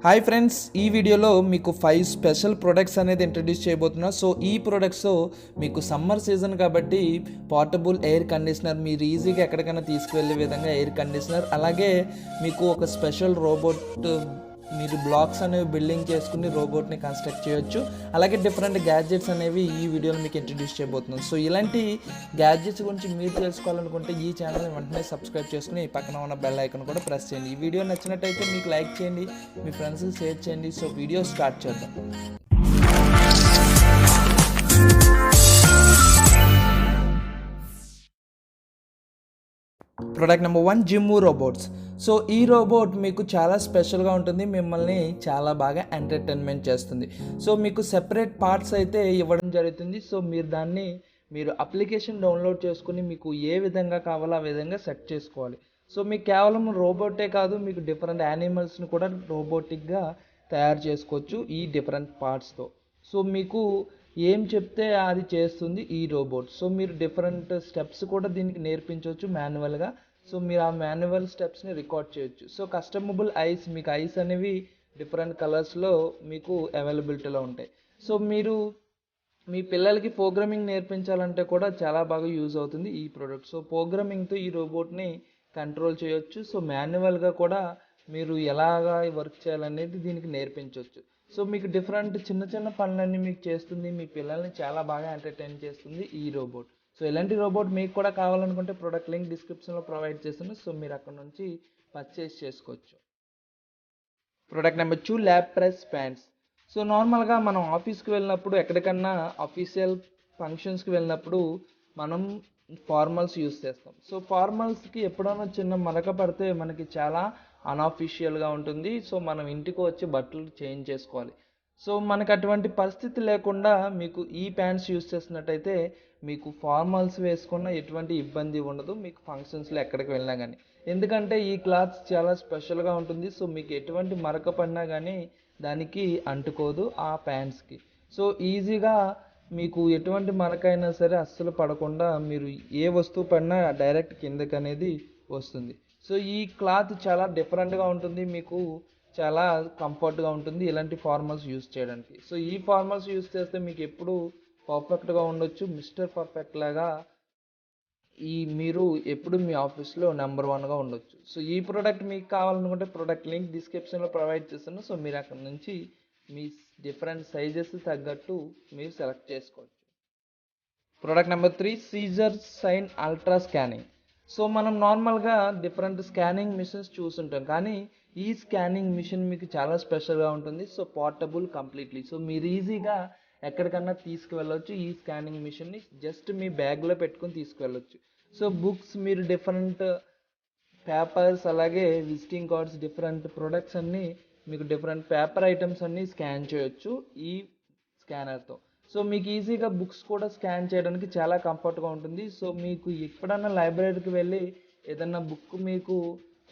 Hi friends, ఈ వీడియోలో మీకు 5 స్పెషల్ ప్రొడక్ట్స్ అనేది ఇంట్రడ్యూస్ చేయబోతున్నా. సో ఈ ప్రొడక్ట్స్ మీకు సమ్మర్ సీజన్ కాబట్టి పోర్టబుల్ ఎయిర్ కండిషనర్, మీరు ఈజీగా ఎక్కడికైనా తీసుకువెళ్ళే విధంగా ఎయిర్ కండిషనర్, అలాగే మీకు ఒక స్పెషల్ రోబోట్, మీరు బ్లాక్స్ అనేవి బిల్డింగ్ చేసుకుని రోబోట్ని కన్స్ట్రక్ట్ చేయొచ్చు. అలాగే డిఫరెంట్ గ్యాడ్జెట్స్ అనేవి ఈ వీడియోలో మీకు ఇంట్రడ్యూస్ చేయబోతున్నాను. సో ఇలాంటి గ్యాడ్జెట్స్ గురించి మీరు తెలుసుకోవాలనుకుంటే ఈ ఛానల్ని వెంటనే సబ్స్క్రైబ్ చేసుకుని పక్కన ఉన్న బెల్ ఐకాన్ కూడా ప్రెస్ చేయండి. ఈ వీడియో నచ్చినట్టయితే మీకు లైక్ చేయండి, మీ ఫ్రెండ్స్కి షేర్ చేయండి. సో వీడియో స్టార్ట్ చేద్దాం. Product number 1, gym robots. So ఈ రోబోట్ మీకు చాలా స్పెషల్గా ఉంటుంది, మిమ్మల్ని చాలా బాగా ఎంటర్టైన్మెంట్ చేస్తుంది. సో మీకు సెపరేట్ పార్ట్స్ అయితే ఇవ్వడం జరుగుతుంది. సో మీరు అప్లికేషన్ డౌన్లోడ్ చేసుకుని మీకు ఏ విధంగా కావాలో ఆ విధంగా సెట్ చేసుకోవాలి. సో మీకు కేవలం రోబోటే కాదు, మీకు డిఫరెంట్ యానిమల్స్ని కూడా రోబోటిక్గా తయారు చేసుకోవచ్చు ఈ డిఫరెంట్ పార్ట్స్తో. సో మీకు ఏం చెప్తే అది చేస్తుంది ఈ రోబోట్. సో మీరు డిఫరెంట్ స్టెప్స్ కూడా దీనికి నేర్పించవచ్చు మాన్యువల్గా. సో మీరు ఆ మాన్యువల్ స్టెప్స్ని రికార్డ్ చేయొచ్చు. సో కస్టమబుల్ ఐస్, మీకు ఐస్ అనేవి డిఫరెంట్ కలర్స్లో మీకు అవైలబిలిటీలో ఉంటాయి. సో మీరు మీ పిల్లలకి ప్రోగ్రామింగ్ నేర్పించాలంటే కూడా చాలా బాగా యూజ్ అవుతుంది ఈ ప్రోడక్ట్. సో ప్రోగ్రామింగ్తో ఈ రోబోట్ని కంట్రోల్ చేయొచ్చు. సో మాన్యువల్గా కూడా మీరు ఎలాగా వర్క్ చేయాలనేది దీనికి నేర్పించవచ్చు. సో మీకు డిఫరెంట్ చిన్న చిన్న పనులన్నీ మీకు చేస్తుంది, మీ పిల్లల్ని చాలా బాగా ఎంటర్టైన్ చేస్తుంది ఈ రోబోట్. సో ఇలాంటి రోబోట్ మీకు కూడా కావాలనుకుంటే ప్రోడక్ట్ లింక్ డిస్క్రిప్షన్లో ప్రొవైడ్ చేస్తాను. సో మీరు అక్కడ నుంచి పర్చేస్ చేసుకోవచ్చు. Product number 2, lab press pants. So నార్మల్గా మనం ఆఫీస్కి వెళ్ళినప్పుడు, ఎక్కడికన్నా అఫీషియల్ ఫంక్షన్స్కి వెళ్ళినప్పుడు మనం ఫార్మల్స్ యూస్ చేస్తాం. సో ఫార్మల్స్కి ఎప్పుడైనా చిన్న మరక పడితే మనకి చాలా అన్అఫీషియల్గా ఉంటుంది. సో మనం ఇంటికి వచ్చి బట్టలు చేంజ్ చేసుకోవాలి. సో మనకు అటువంటి పరిస్థితి లేకుండా మీకు ఈ ప్యాంట్స్ యూస్ చేసినట్టయితే మీకు ఫార్మల్స్ వేసుకున్న ఎటువంటి ఇబ్బంది ఉండదు మీకు ఫంక్షన్స్లో ఎక్కడికి వెళ్ళినా కానీ. ఎందుకంటే ఈ క్లాత్స్ చాలా స్పెషల్గా ఉంటుంది. సో మీకు ఎటువంటి మరక పడినా కానీ దానికి అంటుకోదు ఆ ప్యాంట్స్కి. సో ఈజీగా మీకు ఎటువంటి మరకైనా సరే అస్సలు పడకుండా మీరు ఏ వస్తువు పడినా డైరెక్ట్ కిందకి అనేది వస్తుంది. సో ఈ క్లాత్ చాలా డిఫరెంట్గా ఉంటుంది, మీకు చాలా కంఫర్ట్గా ఉంటుంది ఇలాంటి ఫార్మల్స్ యూస్ చేయడానికి. సో ఈ ఫార్మల్స్ యూస్ చేస్తే మీకు ఎప్పుడు పర్ఫెక్ట్గా ఉండొచ్చు, మిస్టర్ పర్ఫెక్ట్ లాగా మీరు ఎప్పుడు మీ ఆఫీస్లో నెంబర్ 1గా ఉండొచ్చు. సో ఈ ప్రోడక్ట్ మీకు కావాలనుకుంటే ప్రోడక్ట్ లింక్ డిస్క్రిప్షన్లో ప్రొవైడ్ చేస్తాను. సో మీరు అక్కడ నుంచి మీ డిఫరెంట్ సైజెస్ తగ్గట్టు మీరు సెలెక్ట్ చేసుకోవచ్చు. ప్రోడక్ట్ నెంబర్ 3, సీజర్ సైన్ అల్ట్రా స్కానింగ్. సో మనం నార్మల్గా డిఫరెంట్ స్కానింగ్ మిషన్స్ చూస్తుంటాం, కానీ ఈ స్కానింగ్ మిషన్ మీకు చాలా స్పెషల్గా ఉంటుంది. So portable completely. సో మీరు ఈజీగా ఎక్కడికన్నా తీసుకువెళ్ళవచ్చు ఈ స్కానింగ్ మిషన్ని, జస్ట్ మీ బ్యాగ్లో పెట్టుకుని తీసుకువెళ్ళవచ్చు. సో బుక్స్, మీరు డిఫరెంట్ పేపర్స్, అలాగే విజిటింగ్ కార్డ్స్, డిఫరెంట్ ప్రొడక్ట్స్ అన్నీ, మీకు డిఫరెంట్ పేపర్ ఐటమ్స్ అన్నీ స్కాన్ చేయొచ్చు ఈ స్కానర్తో. సో మీకు ఈజీగా బుక్స్ కూడా స్కాన్ చేయడానికి చాలా కంఫర్ట్గా ఉంటుంది. సో మీకు ఎప్పుడన్నా లైబ్రరీకి వెళ్ళి ఏదన్నా బుక్, మీకు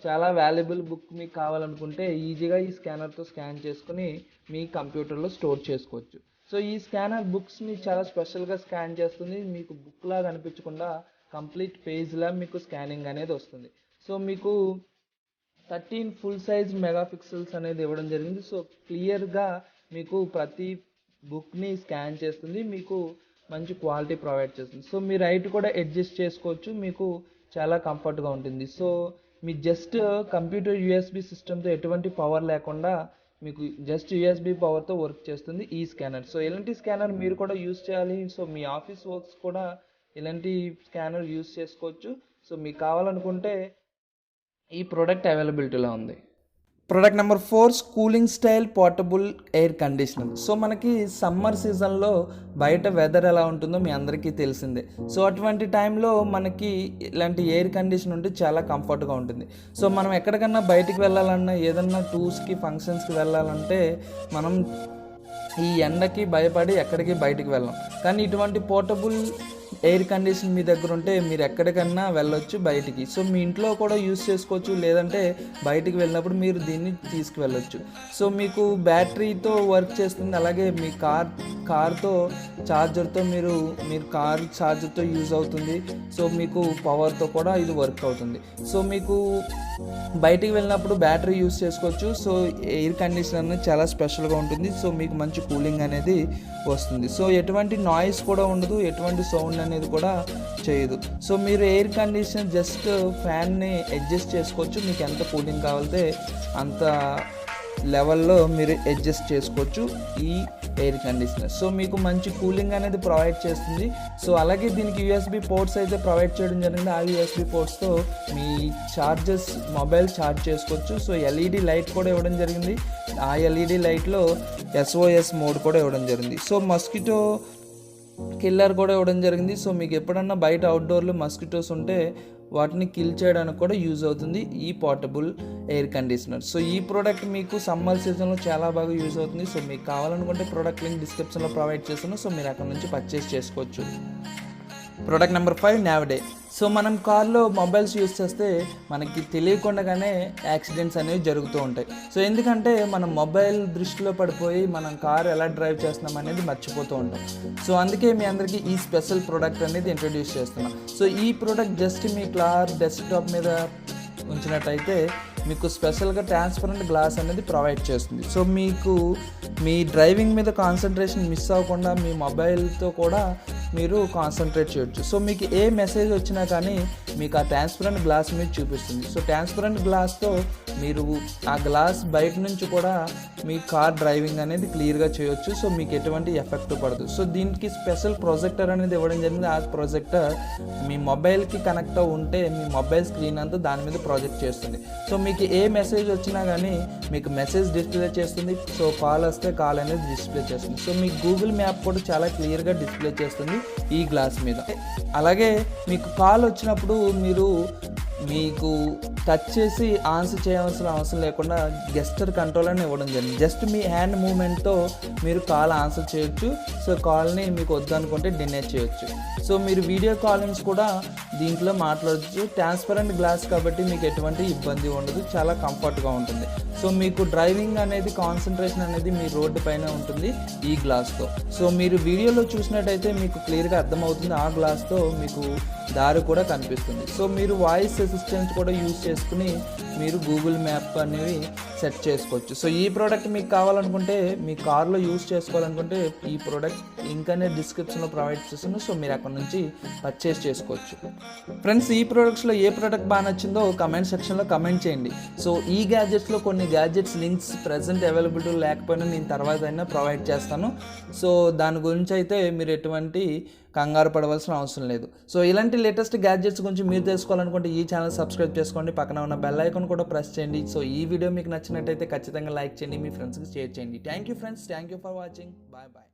చాలా వాల్యుబుల్ బుక్ మీకు కావాలనుకుంటే ఈజీగా ఈ స్కానర్తో స్కాన్ చేసుకుని మీ కంప్యూటర్లో స్టోర్ చేసుకోవచ్చు. సో ఈ స్కానర్ బుక్స్ని చాలా స్పెషల్గా స్కాన్ చేస్తుంది, మీకు బుక్ లాగా అనిపించకుండా కంప్లీట్ పేజ్లా మీకు స్కానింగ్ అనేది వస్తుంది. సో మీకు 13 ఫుల్ సైజ్ మెగాపిక్సెల్స్ అనేది ఇవ్వడం జరిగింది. సో క్లియర్గా మీకు ప్రతి బుక్ని స్కాన్ చేస్తుంది, మీకు మంచి క్వాలిటీ ప్రొవైడ్ చేస్తుంది. సో మీరు హైట్ కూడా అడ్జస్ట్ చేసుకోవచ్చు, మీకు చాలా కంఫర్ట్గా ఉంటుంది. సో మీ జస్ట్ కంప్యూటర్ యూఎస్బి సిస్టమ్తో ఎటువంటి పవర్ లేకుండా మీకు జస్ట్ యూఎస్బి పవర్తో వర్క్ చేస్తుంది ఈ స్కానర్. సో ఇలాంటి స్కానర్ మీరు కూడా యూస్ చేయాలి. సో మీ ఆఫీస్ వర్క్స్ కూడా ఇలాంటి స్కానర్ యూస్ చేసుకోవచ్చు. సో మీకు కావాలనుకుంటే ఈ ప్రోడక్ట్ అవైలబిలిటీలో ఉంది. Product number 4, cooling style portable air conditioner. So మనకి సమ్మర్ సీజన్లో బయట వెదర్ ఎలా ఉంటుందో మీ అందరికీ తెలిసిందే. సో అటువంటి టైంలో మనకి ఇలాంటి ఎయిర్ కండిషన్ ఉంటే చాలా కంఫర్ట్గా ఉంటుంది. సో మనం ఎక్కడికన్నా బయటికి వెళ్ళాలన్నా, ఏదన్నా టూర్స్కి, ఫంక్షన్స్కి వెళ్ళాలంటే మనం ఈ ఎండకి భయపడి ఎక్కడికి బయటికి వెళ్ళాం. కానీ ఇటువంటి పోర్టబుల్ ఎయిర్ కండిషన్ మీ దగ్గర ఉంటే మీరు ఎక్కడికన్నా వెళ్ళొచ్చు బయటికి. సో మీ ఇంట్లో కూడా యూస్ చేసుకోవచ్చు, లేదంటే బయటికి వెళ్ళినప్పుడు మీరు దీన్ని తీసుకువెళ్ళొచ్చు. సో మీకు బ్యాటరీతో వర్క్ చేస్తుంది, అలాగే మీ కార్తో ఛార్జర్తో మీరు కార్ ఛార్జర్తో యూజ్ అవుతుంది. సో మీకు పవర్తో కూడా ఇది వర్క్ అవుతుంది. సో మీకు బయటికి వెళ్ళినప్పుడు బ్యాటరీ యూజ్ చేసుకోవచ్చు. సో ఎయిర్ కండిషనర్ అనేది చాలా స్పెషల్గా ఉంటుంది. సో మీకు మంచి కూలింగ్ అనేది వస్తుంది. సో ఎటువంటి నాయిస్ కూడా ఉండదు, ఎటువంటి సౌండ్ అనేది కూడా చేయదు. సో మీరు ఎయిర్ కండిషనర్ జస్ట్ ఫ్యాన్ని అడ్జస్ట్ చేసుకోవచ్చు, మీకు ఎంత కూలింగ్ కావాలితే అంత లెవెల్లో మీరు అడ్జస్ట్ చేసుకోవచ్చు ఈ ఎయిర్ కండిషనర్. సో మీకు మంచి కూలింగ్ అనేది ప్రొవైడ్ చేస్తుంది. సో అలాగే దీనికి యూఎస్బి పోర్ట్స్ అయితే ప్రొవైడ్ చేయడం జరిగింది. ఆ యూఎస్బి పోర్ట్స్తో మీ మొబైల్ ఛార్జ్ చేసుకోవచ్చు. సో ఎల్ఈడి లైట్ కూడా ఇవ్వడం జరిగింది. ఆ ఎల్ఈడి లైట్లో SOS మోడ్ కూడా ఇవ్వడం జరిగింది. సో మస్కిటో కిల్లర్ కూడా ఇవ్వడం జరిగింది. సో మీకు ఎప్పుడన్నా బయట అవుట్డోర్లో మస్కిటోస్ ఉంటే వాటిని కిల్ చేయడానికి కూడా యూజ్ అవుతుంది ఈ పోర్టబుల్ ఎయిర్ కండిషనర్. సో ఈ ప్రోడక్ట్ మీకు సమ్మర్ సీజన్లో చాలా బాగా యూజ్ అవుతుంది. సో మీకు కావాలనుకుంటే ప్రోడక్ట్ లింక్ డిస్క్రిప్షన్లో ప్రొవైడ్ చేస్తాను. సో మీరు అక్కడ నుంచి పర్చేస్ చేసుకోవచ్చు. Product number 5 నావిడే. సో మనం కార్లో మొబైల్స్ యూస్ చేస్తే మనకి తెలియకుండానే యాక్సిడెంట్స్ అనేవి జరుగుతూ ఉంటాయి. సో ఎందుకంటే మనం మొబైల్ దృష్టిలో పడిపోయి మనం కార్ ఎలా డ్రైవ్ చేస్తున్నాం అనేది మర్చిపోతూ ఉంటాం. సో అందుకే మీ అందరికీ ఈ స్పెషల్ ప్రోడక్ట్ అనేది ఇంట్రడ్యూస్ చేస్తున్నాం. సో ఈ ప్రోడక్ట్ జస్ట్ మీ కార్ డెస్క్టాప్ మీద ఉంచినట్టయితే మీకు స్పెషల్గా ట్రాన్స్పరెంట్ గ్లాస్ అనేది ప్రొవైడ్ చేస్తుంది. సో మీకు మీ డ్రైవింగ్ మీద కాన్సన్ట్రేషన్ మిస్ అవ్వకుండా మీ మొబైల్తో కూడా మీరు కాన్సన్ట్రేట్ చేయొచ్చు. సో మీకు ఏ మెసేజ్ వచ్చినా కానీ మీకు ఆ ట్రాన్స్పరెంట్ గ్లాస్ మీద చూపిస్తుంది. సో ట్రాన్స్పరెంట్ గ్లాస్తో మీరు ఆ గ్లాస్ బయట నుంచి కూడా మీ కార్ డ్రైవింగ్ అనేది క్లియర్గా చేయొచ్చు. సో మీకు ఎటువంటి ఎఫెక్ట్ పడదు. సో దీనికి స్పెషల్ ప్రొజెక్టర్ అనేది ఇవ్వడం జరిగింది. ఆ ప్రొజెక్టర్ మీ మొబైల్కి కనెక్ట్ ఉంటే మీ మొబైల్ స్క్రీన్ అంతా దాని మీద ప్రొజెక్ట్ చేస్తుంది. సో మీకు ఏ మెసేజ్ వచ్చినా కానీ మీకు మెసేజ్ డిస్ప్లే చేస్తుంది. సో కాల్ వస్తే కాల్ అనేది డిస్ప్లే చేస్తుంది. సో మీకు గూగుల్ మ్యాప్ కూడా చాలా క్లియర్గా డిస్ప్లే చేస్తుంది ఈ గ్లాస్ మీద. అలాగే మీకు కాల్ వచ్చినప్పుడు మీకు టచ్ చేసి ఆన్సర్ చేయవలసిన అవసరం లేకుండా గెస్చర్ కంట్రోల్ అని ఇవ్వడం జరిగింది. జస్ట్ మీ హ్యాండ్ మూమెంట్తో మీరు కాల్ ఆన్సర్ చేయొచ్చు. సో కాల్ని మీకు వద్దనుకుంటే డినే చేయొచ్చు. సో మీరు వీడియో కాలింగ్స్ కూడా దీంట్లో మాట్లాడచ్చు. ట్రాన్స్పరెంట్ గ్లాస్ కాబట్టి మీకు ఎటువంటి ఇబ్బంది ఉండదు, చాలా కంఫర్ట్గా ఉంటుంది. సో మీకు డ్రైవింగ్ అనేది కాన్సన్ట్రేషన్ అనేది మీ రోడ్డు పైన ఉంటుంది ఈ గ్లాస్తో. సో మీరు వీడియోలో చూసినట్టయితే మీకు క్లియర్గా అర్థమవుతుంది. ఆ గ్లాస్తో మీకు దారి కూడా కనిపిస్తుంది. సో మీరు వాయిస్ అసిస్టెంట్ కూడా యూజ్ చేసుకుని మీరు గూగుల్ మ్యాప్ అనేవి సెట్ చేసుకోవచ్చు. సో ఈ ప్రోడక్ట్ మీకు కావాలనుకుంటే మీ కార్లో యూజ్ చేసుకోవాలనుకుంటే ఈ ప్రోడక్ట్ లింక్ అనేది డిస్క్రిప్షన్లో ప్రొవైడ్ చేస్తున్నాను. సో మీరు అక్కడ నుంచి పర్చేస్ చేసుకోవచ్చు. ఫ్రెండ్స్, ఈ ప్రోడక్ట్స్లో ఏ ప్రోడక్ట్ బాగా నచ్చిందో కమెంట్ సెక్షన్లో కమెంట్ చేయండి. సో ఈ గ్యాడ్జెట్స్లో కొన్ని గ్యాడ్జెట్స్ లింక్స్ ప్రజెంట్ అవైలబిలిటీ లేకపోయినా నేను తర్వాత అయినా ప్రొవైడ్ చేస్తాను. సో దాని గురించి అయితే మీరు ఎటువంటి కంగారు పడవలసిన అవసరం లేదు. సో ఇలాంటి లేటెస్ట్ గ్యాడ్జెట్స్ గురించి మీరు తెలుసుకోవాలనుకుంటే ఈ ఛానల్ సబ్స్క్రైబ్ చేసుకోండి, పక్కన ఉన్న బెల్ ఐకాన్ కూడా ప్రెస్ చేయండి. సో ఈ వీడియో మీకు నచ్చినట్టయితే ఖచ్చితంగా లైక్ చేయండి, మీ ఫ్రెండ్స్కి షేర్ చేయండి. Thank you friends, thank you for watching. Bye bye.